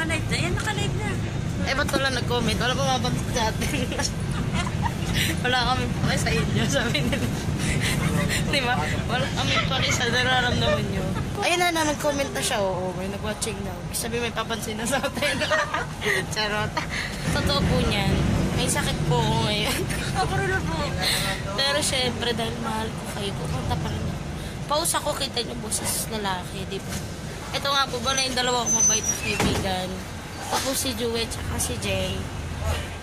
naka-live na. Yan, naka-live na. Eh, ba't wala nag-comment? Wala pumapansin sa atin. Wala kami pake sa inyo, sabi nila. Di ba? Wala kami pake sa nararamdaman nyo. Ayun na, nag-comment na siya. Oo, may nag-watching na. Sabi may papansin na sa atin. Charot. Totoo po niyan. May sakit po ako ngayon. Ako rin po. Pero syempre, dahil mahal ko kayo, pupunta pa rin. Pause ako, kita niyo boses lalaki, di ba? Ito nga po, bala yung dalawa akong mabait na kaibigan. Tapos si Joey at si Jen.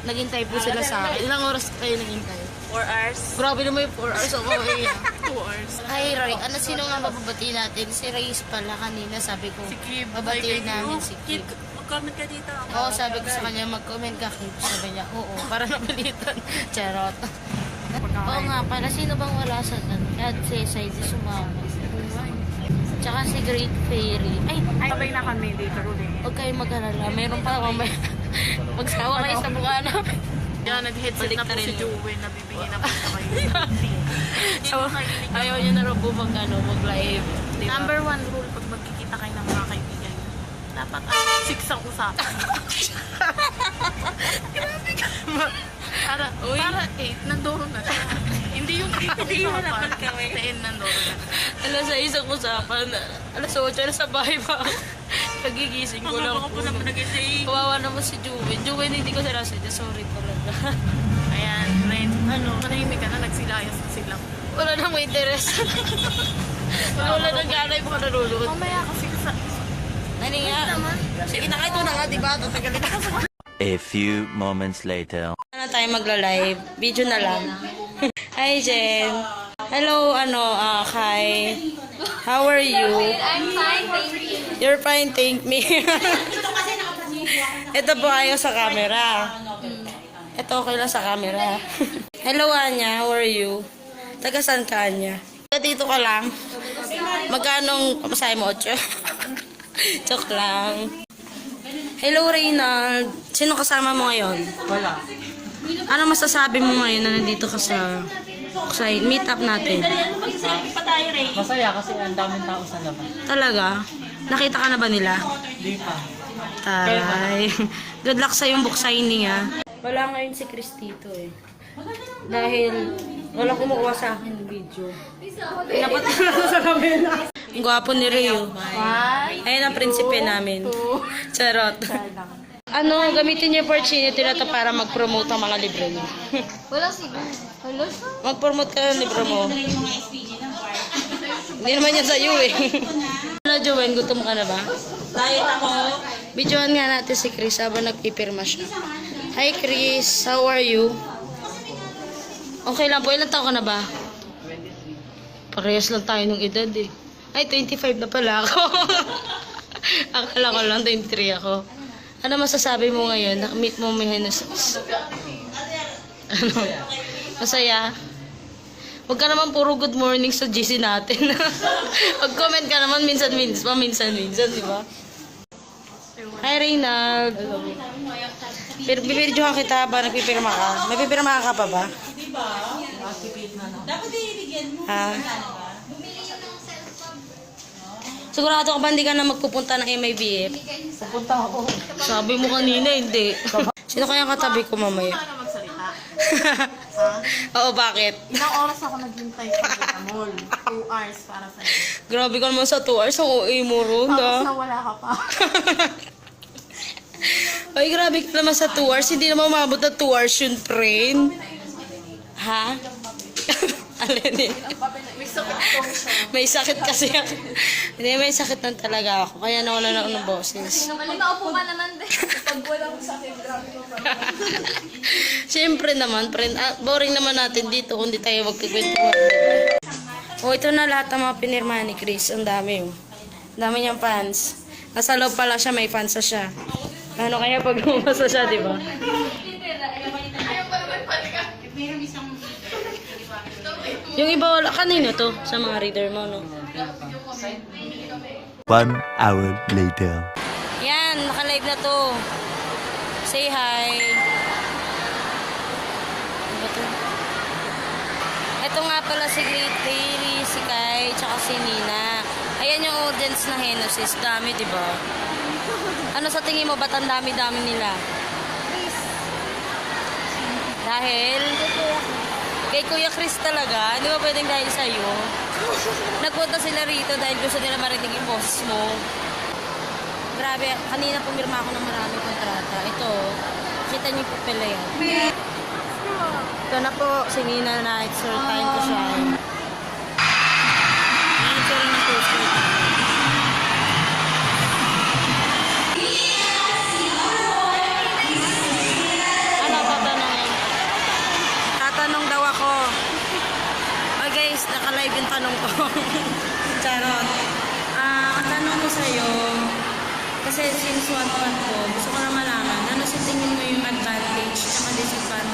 Naghintay po sila sa akin. Ilang oras kayo naghintay? 4 hours. Grabe naman yung 4 hours ako. 2 hours. Ay, Ray, ano sino nga mababati natin? Si Reyes pala kanina, sabi ko. Si Kim. Babatiin namin si Kim. Mag-comment ka dito. Oo, sabi ko sa kanya, mag-comment ka, Kim. Sabi niya, oo, para napalitan. Charot. Oo nga pala, sino bang wala sa at si Saidi sumama? Tsaka si Great Fairy. Ay, Sabay na kami dito, Rudy. huwag kayong mag-alala. Meron pa mamaya. Magsawa kayo sa mukha namin. Yan, nag-headset na po si Joey. Nabibigyan na po sa kayo. So, ayaw niya na rin po mag-live. Diba? Number 1 rule pag magkikita kayo ng mga kaibigan. Dapat 6 ang usapan. para 8, nandoro na siya. Hindi yung 8 ang usapan. 10 nandoro na. Alas 6 ang usapan. Alas 8 na sa bahay pa. Nagigising ko lang Ako po na nagising. Kawawa naman si Juwen. Juwen, hindi ko sinasadya. Sorry talaga. Ayan, friend. Manahimik ka na, nagsilayas na sila. Wala nang may interest. Wala nang gana yung mga nalulunod. Mamaya kasi sa... Nani nga. Sige na, ito na nga, diba? Tatagalin na. A few moments later. Na tayo magla-live. Video na lang. Hi, Jen. Hello, Kai. How are you? I'm fine, thank you. You're fine, thank me. Ito po ayaw sa camera. Ito okay lang sa camera. Hello, Anya. How are you? Taga saan ka, Anya? Dito ka lang. Magkanong pamasahe mo, 8? Joke lang. Hello, Reynald. Sino kasama mo ngayon? Wala. Ano masasabi mo ngayon na nandito ka sa meet up natin? Masaya kasi ang daming tao sa labas. Talaga? Nakita ka na ba nila? Di pa. Taray. Good luck sa yung book signing, ha. Wala ngayon si Chris dito, eh. Dahil wala kumukuha sa akin ng video. Dapat na sa camera. Ang gwapo ni Rio. Ayun ang prinsipe namin. Charot. Ano, gamitin niyo yung opportunity na to para mag-promote ang mga libro niyo. Wala siguro. Wala sa... Mag-promote ka ng libro mo. Hindi naman yan sa'yo, eh. Ano, Jowen, gutom ka na ba? Diet ako. Videoan nga natin si Chris habang nagpipirma siya. Hi, Chris. How are you? Okay lang po. Ilan taon ka na ba? Parehas lang tayo nung edad, eh. Ay, 25 na pala ako. Akala ko lang 23 ako. Ano masasabi mo ngayon? Meet mo may Henosis. Ano? Masaya? Huwag ka naman puro good morning sa GC natin. Mag-comment ka naman minsan-minsan, di ba? Hi, Reynald. Bibidyohan kita ba? Nagpipirma ka? May pipirma ka pa ba? Ha? Sigurado ka ba hindi ka na magpupunta ng MIBF? Pupunta ako. Sabi mo kanina, hindi. Sino kaya katabi ko mamaya? Para magsalita. Oo, bakit? Ilang oras ako naghintay sa mall. 2 hours para sa'yo. Grabe ka naman sa 2 hours. Ang OA mo ron, Tapos ah. nawala ka pa. Ay, grabe ka naman sa 2 hours. Hindi naman umabot na 2 hours yun, friend. Ha? Alin eh. May sakit kasi ako. Hindi, may sakit na talaga ako. Kaya nawala na ako ng boses. Maupo ka naman din. Pag walang sakit, grabe mo pa. Siyempre naman, friend. Boring naman natin dito kung di tayo magkikwentuhan. Oh, ito na lahat ng mga pinirmahan ni Chris. Ang dami, oh. Ang dami niyang fans. Nasa loob pala siya, may fans na siya. Ano kaya pag lumasa siya, di ba? Yung iba wala. Kanino to? Sa mga reader mo, no? 1 hour later. Yan, naka-live na to. Say hi. Ano ba to? Ito nga pala si Great Fairy, si Kai, tsaka si Nina. Ayan yung audience na Henosis. Dami, di ba? Ano sa tingin mo, ba't ang dami-dami nila? Dahil? Kay Kuya Chris talaga. Hindi ba pwedeng dahil sa'yo? Nagpunta sila rito dahil gusto nila marinig yung boses mo. Grabe, kanina pumirma ako ng maraming kontrata. Ito, kita niyo po pala yan. Ito na po, sige na na, it's your time to shine. Yan, ito rin ang poster. Ano tatanungin? Tatanong daw ako. Oh guys, naka-live yung tanong ko. Charot. Ang tanong ko sa'yo, kasi since 1 month ko, gusto ko na malaman, ano sa tingin mo yung advantage at disadvantage